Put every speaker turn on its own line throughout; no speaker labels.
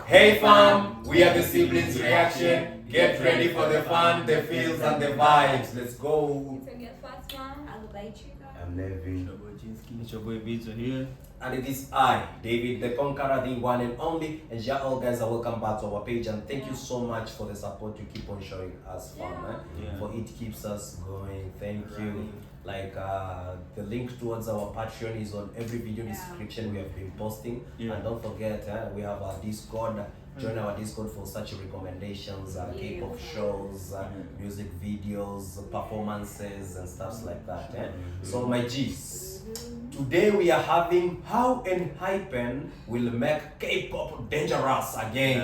Hey fam, we are the siblings reaction. Get ready for the fun, the feels and the vibes. Let's go. I'm Nevin.
It's your boy Beats here.
And it is I, David the Conqueror, the one and only. And yeah, all guys are welcome back to our page. And thank you so much for the support you keep on showing us, fam. For it keeps us going. Thank you. Like the link towards our Patreon is on every video description we have been posting. And don't forget, we have our Discord. Join our Discord for such recommendations, K-pop shows, music videos, performances, and stuff like that. So my G's, today we are having how Enhypen will make K-pop dangerous again.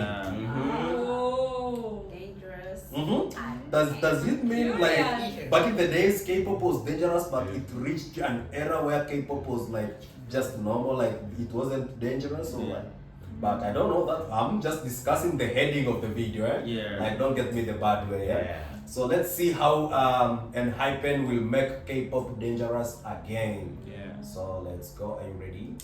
Does it mean like back in the days K-pop was dangerous, but it reached an era where K-pop was like just normal, like it wasn't dangerous or what? But I don't know that. I'm just discussing the heading of the video. Like don't get me the bad way. So let's see how Enhypen will make K-pop dangerous again. So let's go. Are you ready?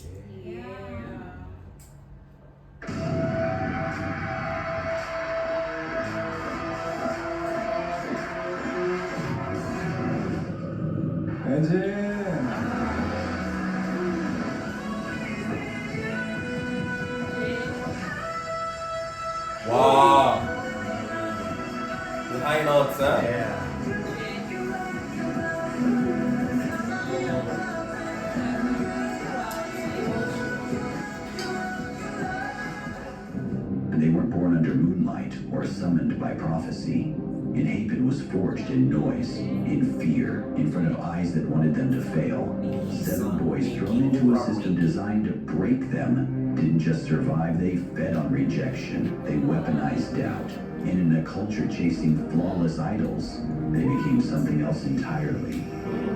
Wow! The high notes,
They weren't born under moonlight or summoned by prophecy. Enhypen was forged in noise, in fear, in front of eyes that wanted them to fail. 7 boys thrown into a system designed to break them didn't just survive, they fed on rejection. They weaponized doubt. And in a culture chasing flawless idols, they became something else entirely.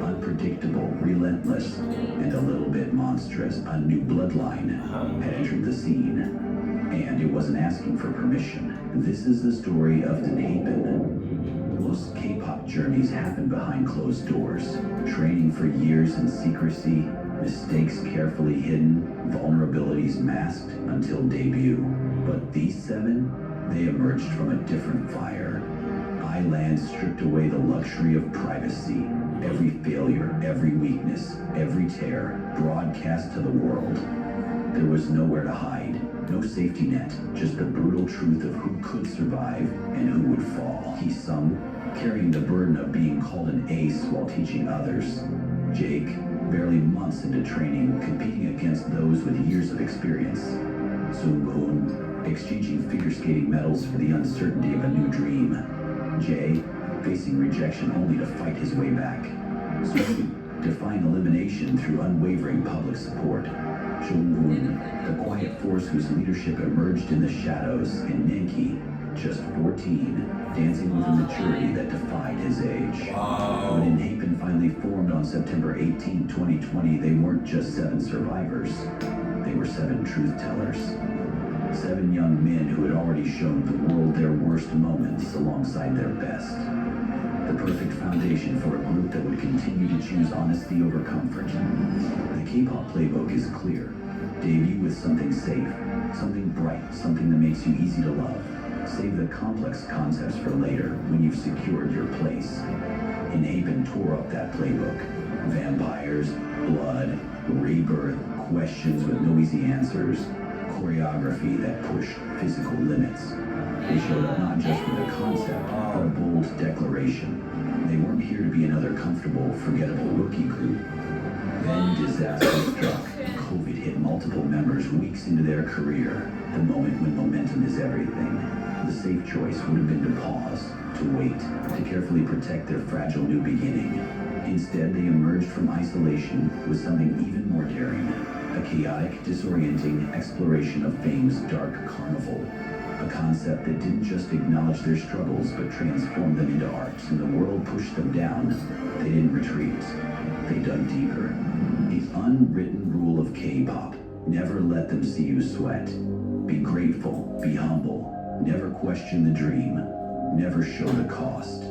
Unpredictable, relentless, and a little bit monstrous. A new bloodline had entered the scene. And it wasn't asking for permission. This is the story of Enhypen. Most K-pop journeys happen behind closed doors. Training for years in secrecy, mistakes carefully hidden, vulnerabilities masked until debut. But these 7, they emerged from a different fire. I-Land stripped away the luxury of privacy. Every failure, every weakness, every tear, broadcast to the world. There was nowhere to hide. No safety net, just the brutal truth of who could survive and who would fall. He sung, carrying the burden of being called an ace while teaching others. Jake, barely months into training, competing against those with years of experience. Soon-Hoon, exchanging figure skating medals for the uncertainty of a new dream. Jay, facing rejection only to fight his way back. Soon, defying elimination through unwavering public support. Jung-Hoon, the quiet force whose leadership emerged in the shadows, and Nenki, just 14, dancing with a maturity that defied his age. When Enhypen finally formed on September 18, 2020, they weren't just 7 survivors. They were 7 truth tellers. 7 young men who had already shown the world their worst moments alongside their best. The perfect foundation for a group that would continue to choose honesty over comfort. The K-pop playbook is clear. Debut with something safe, something bright, something that makes you easy to love. Save the complex concepts for later when you've secured your place. Enhypen tore up that playbook. Vampires, blood, rebirth, questions with no easy answers. Choreography that pushed physical limits. They showed up not just with a concept, but a bold declaration. They weren't here to be another comfortable, forgettable rookie group. Then disaster struck. COVID hit multiple members weeks into their career. The moment when momentum is everything. The safe choice would have been to pause, to wait, to carefully protect their fragile new beginning. Instead, they emerged from isolation with something even more daring. A chaotic, disorienting exploration of fame's dark carnival. A concept that didn't just acknowledge their struggles, but transformed them into art. When the world pushed them down, they didn't retreat. They dug deeper. The unwritten rule of K-pop: never let them see you sweat. Be grateful, be humble, never question the dream, never show the cost.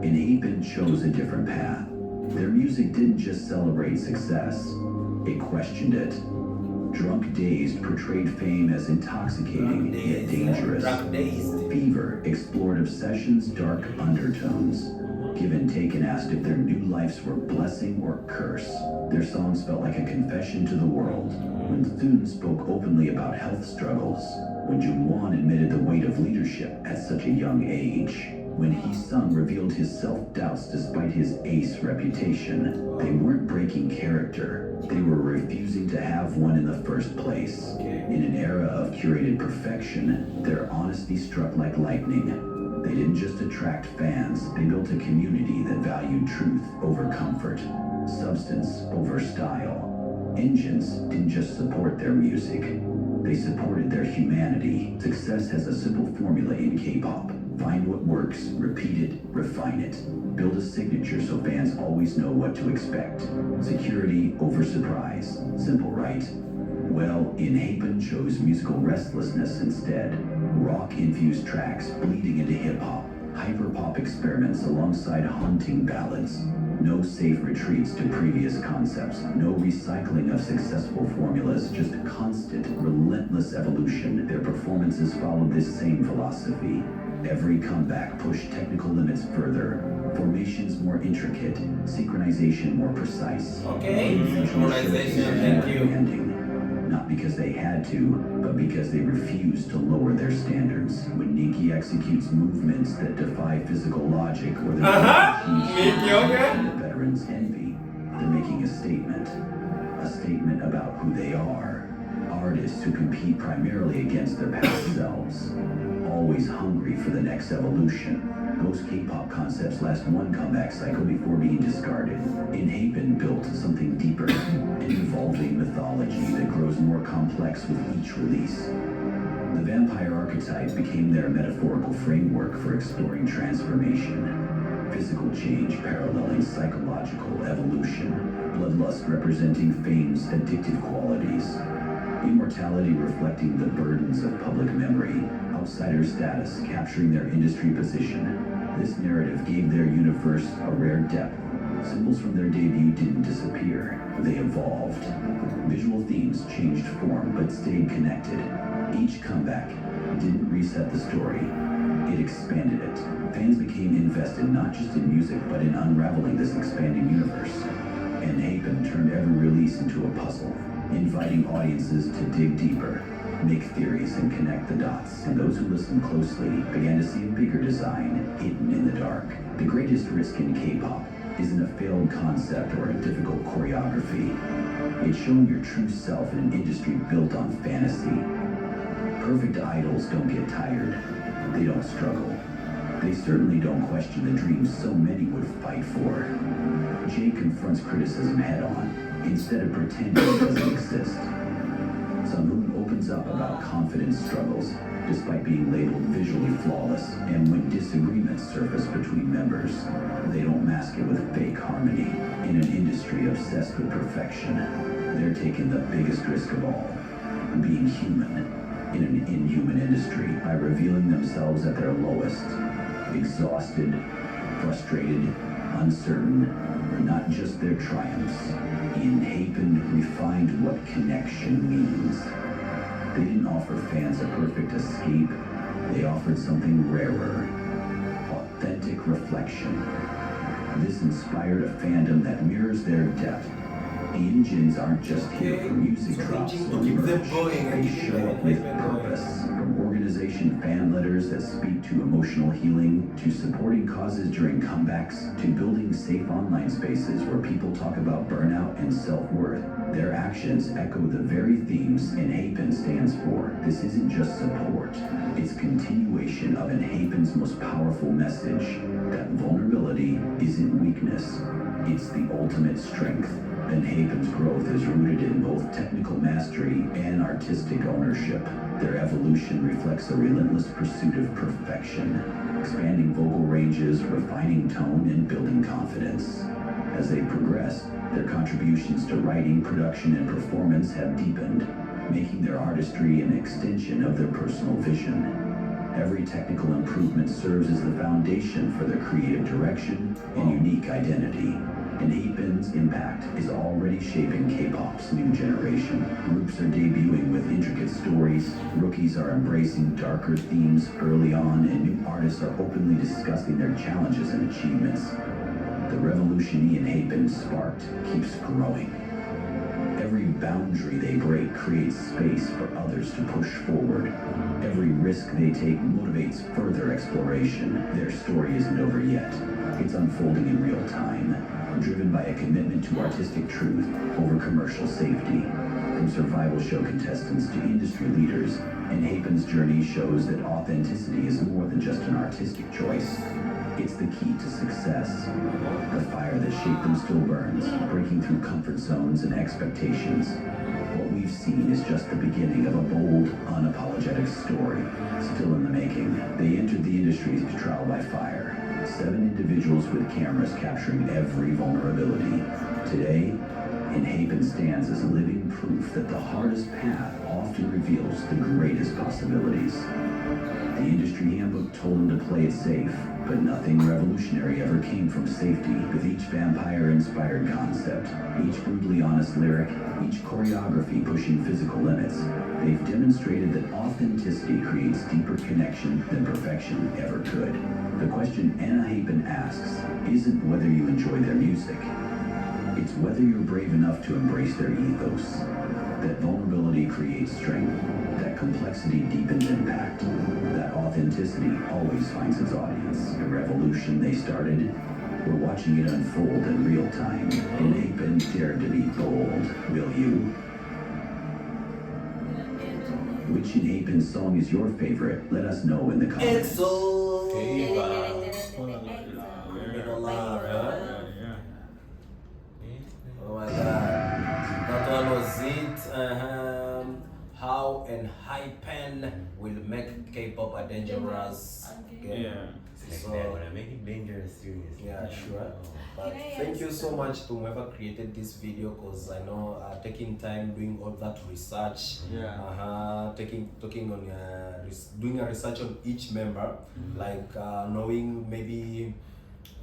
Enhypen chose a different path. Their music didn't just celebrate success, it questioned it. Drunk Dazed portrayed fame as intoxicating yet dangerous.
Drunk Dazed.
Fever explored obsession's dark undertones. Give and Take asked if their new lives were blessing or curse. Their songs felt like a confession to the world. When Thune spoke openly about health struggles. When Jungwon admitted the weight of leadership at such a young age. When Hee-sung revealed his self-doubts despite his ace reputation. They weren't breaking character. They were refusing to have one in the first place. In an era of curated perfection, their honesty struck like lightning. They didn't just attract fans, they built a community that valued truth over comfort, substance over style. Engines didn't just support their music, they supported their humanity. Success has a simple formula in K-pop. Find what works, repeat it, refine it. Build a signature so fans always know what to expect. Security over surprise. Simple, right? Well, Enhypen chose musical restlessness instead. Rock-infused tracks bleeding into hip-hop. Hyper-pop experiments alongside haunting ballads. No safe retreats to previous concepts. No recycling of successful formulas. Just constant, relentless evolution. Their performances followed this same philosophy. Every comeback pushed technical limits further. Formations more intricate. Synchronization more precise.
Okay, synchronization, thank you.
Not because they had to, but because they refused to lower their standards. When Nikki executes movements that defy physical logic or the veterans envy, they're making a statement about who they are. Artists who compete primarily against their past selves, always hungry for the next evolution. Most K-pop concepts last one comeback cycle before being discarded. Enhypen built something deeper, an evolving mythology that grows more complex with each release. The vampire archetype became their metaphorical framework for exploring transformation. Physical change paralleling psychological evolution. Bloodlust representing fame's addictive qualities. Immortality reflecting the burdens of public memory. Outsider status capturing their industry position. This narrative gave their universe a rare depth. Symbols from their debut didn't disappear, they evolved. Visual themes changed form but stayed connected. Each comeback didn't reset the story, it expanded it. Fans became invested not just in music but in unraveling this expanding universe. Enhypen turned every release into a puzzle, inviting audiences to dig deeper, make theories and connect the dots, and those who listened closely began to see a bigger design hidden in the dark. The greatest risk in K-pop isn't a failed concept or a difficult choreography. It's showing your true self in an industry built on fantasy. Perfect idols don't get tired. They don't struggle. They certainly don't question the dreams so many would fight for. Jay confronts criticism head-on, instead of pretending it doesn't exist. Sun opens up about confidence struggles, despite being labeled visually flawless, and when disagreements surface between members, they don't mask it with fake harmony. In an industry obsessed with perfection, they're taking the biggest risk of all, being human in an inhuman industry by revealing themselves at their lowest, exhausted, frustrated, uncertain, not just their triumphs. Enhypen refined what connection means. They didn't offer fans a perfect escape. They offered something rarer, authentic reflection. This inspired a fandom that mirrors their depth. The engines aren't just here for music drops or merch. They show up with purpose. From organization fan letters that speak to emotional healing, to supporting causes during comebacks, to building safe online spaces where people talk about burnout and self-worth. Their actions echo the very themes Enhypen stands for. This isn't just support, it's continuation of Enhypen's most powerful message, that vulnerability isn't weakness, it's the ultimate strength. Enhypen's growth is rooted in both technical mastery and artistic ownership. Their evolution reflects a relentless pursuit of perfection, expanding vocal ranges, refining tone, and building confidence. As they progress, their contributions to writing, production, and performance have deepened, making their artistry an extension of their personal vision. Every technical improvement serves as the foundation for their creative direction and unique identity. Enhypen's impact is already shaping K-pop's new generation. Groups are debuting with intricate stories, rookies are embracing darker themes early on, and new artists are openly discussing their challenges and achievements. The revolution Enhypen sparked keeps growing. Every boundary they break creates space for others to push forward. Every risk they take motivates further exploration. Their story isn't over yet. It's unfolding in real time, driven by a commitment to artistic truth over commercial safety. From survival show contestants to industry leaders, Enhypen's journey shows that authenticity is more than just an artistic choice. It's the key to success. The fire that shaped them still burns, breaking through comfort zones and expectations. What we've seen is just the beginning of a bold, unapologetic story. Still in the making, they entered the industry's trial by fire. 7 individuals with cameras capturing every vulnerability. Today, Enhypen stands as living proof that the hardest path often reveals the greatest possibilities. The industry handbook told them to play it safe, but nothing revolutionary ever came from safety. With each vampire-inspired concept, each brutally honest lyric, each choreography pushing physical limits, they've demonstrated that authenticity creates deeper connection than perfection ever could. The question Enhypen asks isn't whether you enjoy their music. It's whether you're brave enough to embrace their ethos. That vulnerability creates strength. That complexity deepens impact. That authenticity always finds its audience. The revolution they started, we're watching it unfold in real time. Enhypen dared to be bold. Will you? Which Enhypen song is your favorite? Let us know in the comments.
Oh my god, that one was it. How Enhypen will make K-pop a dangerous game.
Yeah.
So,
when I make it dangerous, serious.
yeah, sure. But thank you so much to whoever created this video, because I know taking time doing all that research, doing a research on each member, like knowing maybe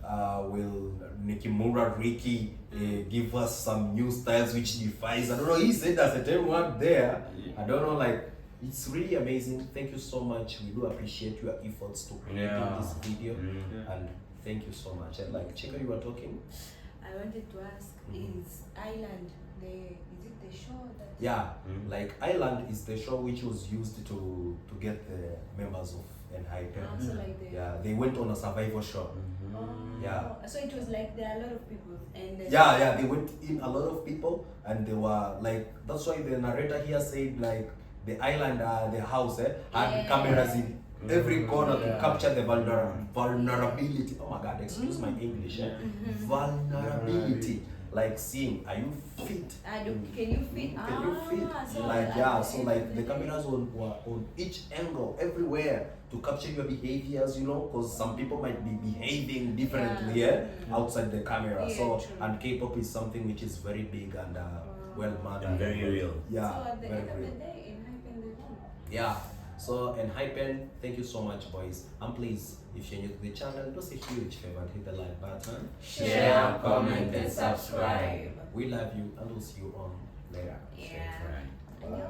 will Nikimura Ricky give us some new styles which defies, I don't know, he said there's a term word there, I don't know, like it's really amazing. Thank you so much. We do appreciate your efforts to creating this video, and thank you so much. And like Chika, you were talking.
I wanted to ask: is Island is it the show that?
Yeah, like Island is the show which was used to get the members of Enhypen.
So like the,
Yeah, they went on a survival show. Yeah.
So it was like there are a lot of people and.
They went in a lot of people, and they were like, that's why the narrator here said like the island, the house had cameras in every corner to capture the vulnerability. Oh my god, excuse my English. Vulnerability. Like seeing, are you fit?
Can you fit?
Can you fit?
So
Like so like the cameras were on each angle, everywhere, to capture your behaviors, you know, because some people might be behaving differently outside the camera.
True.
And K-pop is something which is very big and well mannered.
And very real.
Yeah.
So at the
very
end of
real.
the day, Enhypen they won.
Yeah. So Enhypen, thank you so much, boys. And please, if you're new to the channel, do us a huge favor and hit the like button.
Share, comment, and subscribe.
We love you, and we'll see you on later.
Yeah.
Bye.